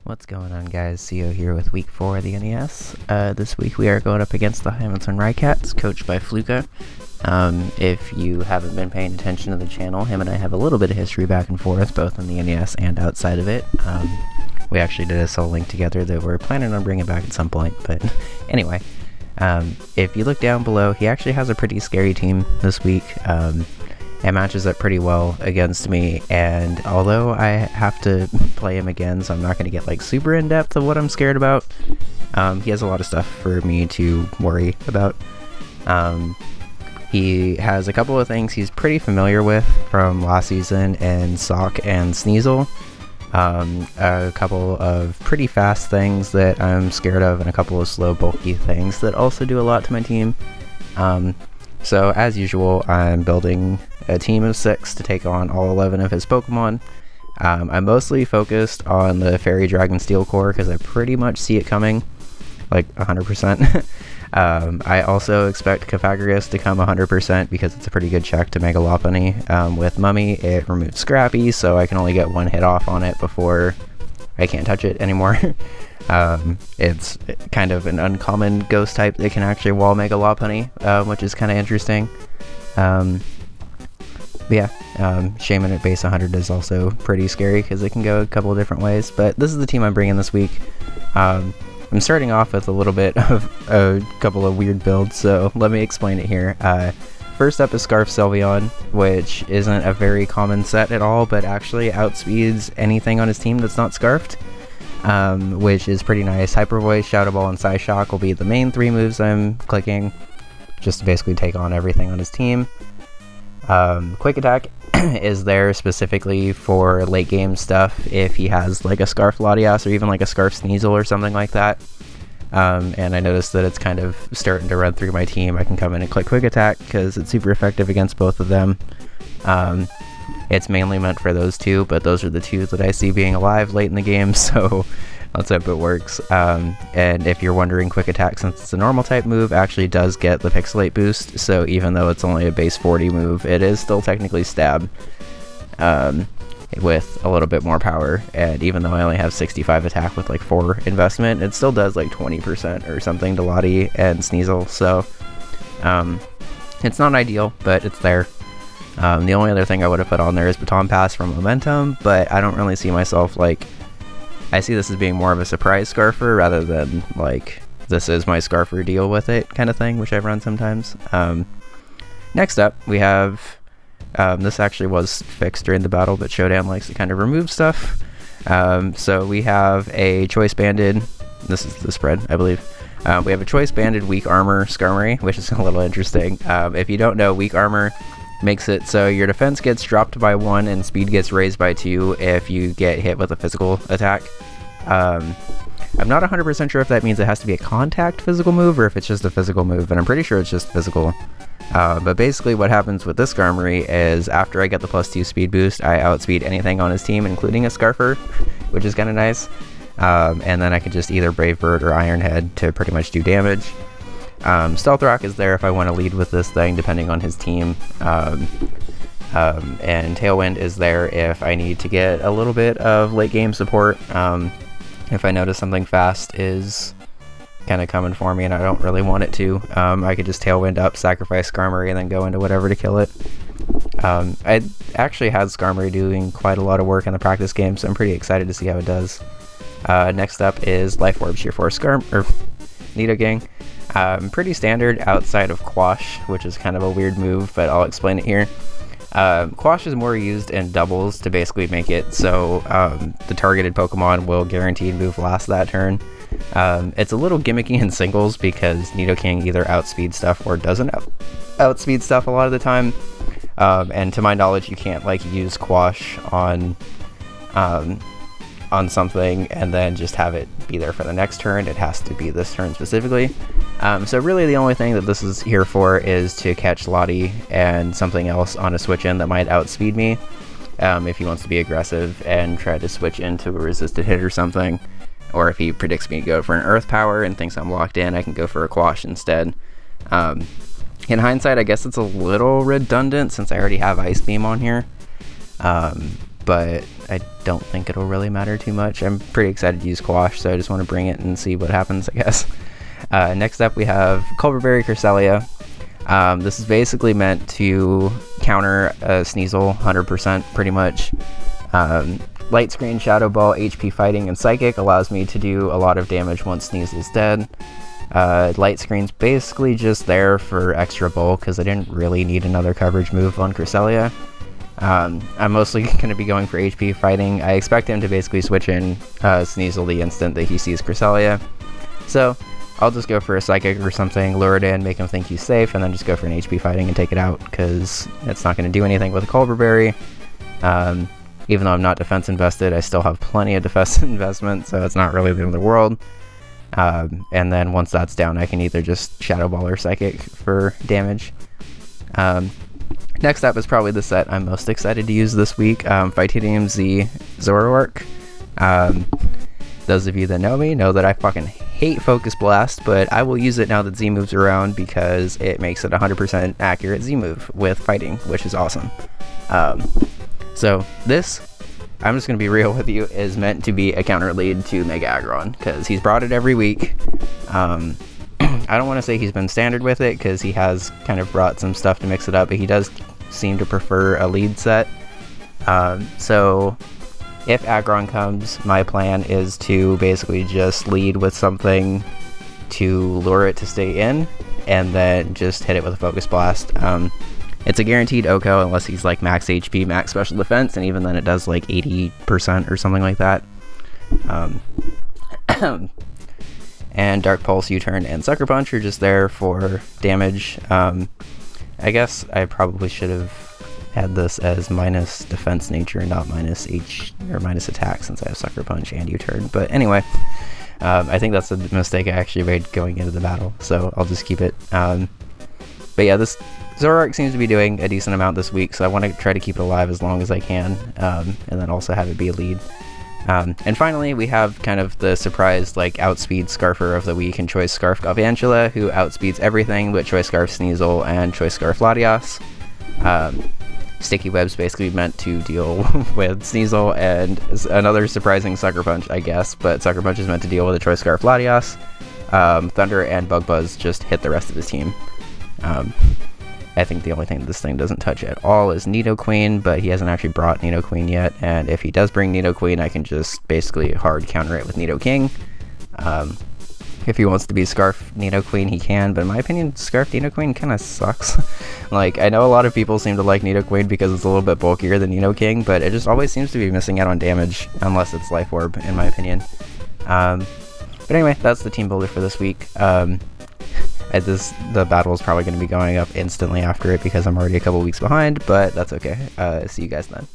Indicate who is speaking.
Speaker 1: What's going on, guys? Sio here with week 4 of the NES. This week we are going up against the Hamilton Rai-Cats, coached by Flooka. If you haven't been paying attention to the channel, him and I have a little bit of history back and forth, both on the NES and outside of it. We actually did a Soul Link together that we're planning on bringing back at some point, but anyway. If you look down below, he actually has a pretty scary team this week. It matches up pretty well against me, and although I have to play him again, so I'm not going to get like super in depth of what I'm scared about, he has a lot of stuff for me to worry about. He has a couple of things he's pretty familiar with from last season in Sock and Sneasel. A couple of pretty fast things that I'm scared of, and a couple of slow, bulky things that also do a lot to my team. So as usual, I'm building a team of 6 to take on all 11 of his Pokemon. I'm mostly focused on the Fairy Dragon Steel Core because I pretty much see it coming, like 100%. I also expect Cofagrigus to come 100% because it's a pretty good check to Mega Lopunny. With Mummy, it removes Scrappy, so I can only get one hit off on it before I can't touch it anymore. It's kind of an uncommon ghost type that can actually wall Mega Lopunny, which is kind of interesting. Shaman at base 100 is also pretty scary because it can go a couple of different ways, but this is the team I'm bringing this week. I'm starting off with a little bit of a couple of weird builds, so let me explain it here. First up is Scarf Sylveon, which isn't a very common set at all, but actually outspeeds anything on his team that's not Scarfed, which is pretty nice. Hyper Voice, Shadow Ball, and Psyshock will be the main 3 moves I'm clicking, just to basically take on everything on his team. Quick Attack is there specifically for late game stuff if he has like a Scarf Latias or even like a Scarf Sneasel or something like that. And I noticed that it's kind of starting to run through my team. I can come in and click Quick Attack because it's super effective against both of them. It's mainly meant for those two, but those are the 2 that I see being alive late in the game, so let's hope it works. And if you're wondering, Quick Attack, since it's a normal type move, actually does get the Pixelate boost, so even though it's only a base 40 move, it is still technically Stab, with a little bit more power. And even though I only have 65 attack with like 4 investment, it still does like 20% or something to Lottie and Sneasel, so it's not ideal, but it's there. The only other thing I would have put on there is Baton Pass from Momentum, but I don't really see myself like... I see this as being more of a surprise Scarfer rather than like, this is my Scarfer, deal with it kind of thing, which I've run sometimes. Next up, we have... this actually was fixed during the battle, but Showdown likes to kind of remove stuff. So we have a Choice Banded... This is the spread, I believe. We have a Choice Banded Weak Armor Skarmory, which is a little interesting. If you don't know, Weak Armor makes it so your defense gets dropped by 1 and speed gets raised by 2 if you get hit with a physical attack. I'm not 100% sure if that means it has to be a contact physical move or if it's just a physical move, and I'm pretty sure it's just physical. But basically what happens with this Skarmory is after I get the +2 speed boost, I outspeed anything on his team, including a Scarfer, which is kind of nice. And then I can just either Brave Bird or Iron Head to pretty much do damage. Stealth Rock is there if I want to lead with this thing, depending on his team. And Tailwind is there if I need to get a little bit of late game support. If I notice something fast is kind of coming for me and I don't really want it to, I could just Tailwind up, sacrifice Skarmory, and then go into whatever to kill it. I actually had Skarmory doing quite a lot of work in the practice game, so I'm pretty excited to see how it does. Next up is Life Orb, Sheer Force, Nidoking. Pretty standard outside of Quash, which is kind of a weird move, but I'll explain it here. Quash is more used in doubles to basically make it so the targeted Pokemon will guaranteed move last that turn. It's a little gimmicky in singles because Nidoking either outspeeds stuff or doesn't outspeed stuff a lot of the time. And to my knowledge, you can't like use Quash on something and then just have it be there for the next turn. It has to be this turn specifically. So really the only thing that this is here for is to catch Lottie and something else on a switch in that might outspeed me, if he wants to be aggressive and try to switch into a resisted hit or something, or if he predicts me to go for an Earth Power and thinks I'm locked in, I can go for a Quash instead. In hindsight, I guess it's a little redundant since I already have Ice Beam on here. but I don't think it'll really matter too much. I'm pretty excited to use Quash, so I just want to bring it and see what happens, I guess. Next up, we have Culverberry Cresselia. This is basically meant to counter Sneasel 100% pretty much. Light Screen, Shadow Ball, HP Fighting, and Psychic allows me to do a lot of damage once Sneasel's dead. Light Screen's basically just there for extra bulk because I didn't really need another coverage move on Cresselia. I'm mostly going to be going for HP Fighting. I expect him to basically switch in Sneasel the instant that he sees Cresselia. So I'll just go for a Psychic or something, lure it in, make him think he's safe, and then just go for an HP Fighting and take it out because it's not going to do anything with a Culverberry. Even though I'm not defense invested, I still have plenty of defense investment, so it's not really the end of the world. And then once that's down, I can either just Shadow Ball or Psychic for damage. Next up is probably the set I'm most excited to use this week, Fightinium Z Zoroark. Those of you that know me know that I fucking hate Focus Blast, but I will use it now that Z moves around because it makes it 100% accurate Z move with Fighting, which is awesome. So this, I'm just going to be real with you, is meant to be a counter lead to Mega Aggron, because he's brought it every week. I don't want to say he's been standard with it, because he has kind of brought some stuff to mix it up, but he does seem to prefer a lead set. So if Aggron comes, my plan is to basically just lead with something to lure it to stay in, and then just hit it with a Focus Blast. It's a guaranteed OHKO unless he's like max HP, max special defense, and even then it does like 80% or something like that. And Dark Pulse, U-Turn, and Sucker Punch are just there for damage. I guess I probably should have had this as minus defense nature, not minus minus attack, since I have Sucker Punch and U-Turn. But anyway, I think that's a mistake I actually made going into the battle, so I'll just keep it. But yeah, this Zoroark seems to be doing a decent amount this week, so I want to try to keep it alive as long as I can, and then also have it be a lead. And finally, we have kind of the surprise, like, outspeed Scarfer of the week in Choice Scarf Galvantula, who outspeeds everything but Choice Scarf Sneasel and Choice Scarf Latias. Sticky Web's basically meant to deal with Sneasel, and another surprising Sucker Punch, I guess, but Sucker Punch is meant to deal with a Choice Scarf Latias. Thunder and Bug Buzz just hit the rest of his team. I think the only thing this thing doesn't touch at all is Nidoqueen, but he hasn't actually brought Nidoqueen yet, and if he does bring Nidoqueen, I can just basically hard counter it with Nidoking. If he wants to be Scarf Nidoqueen, he can, but in my opinion, Scarf Nidoqueen kind of sucks. Like, I know a lot of people seem to like Nidoqueen because it's a little bit bulkier than Nidoking, but it just always seems to be missing out on damage, unless it's Life Orb, in my opinion. But anyway, that's the team builder for this week. The battle is probably going to be going up instantly after it because I'm already a couple weeks behind, but that's okay. See you guys then.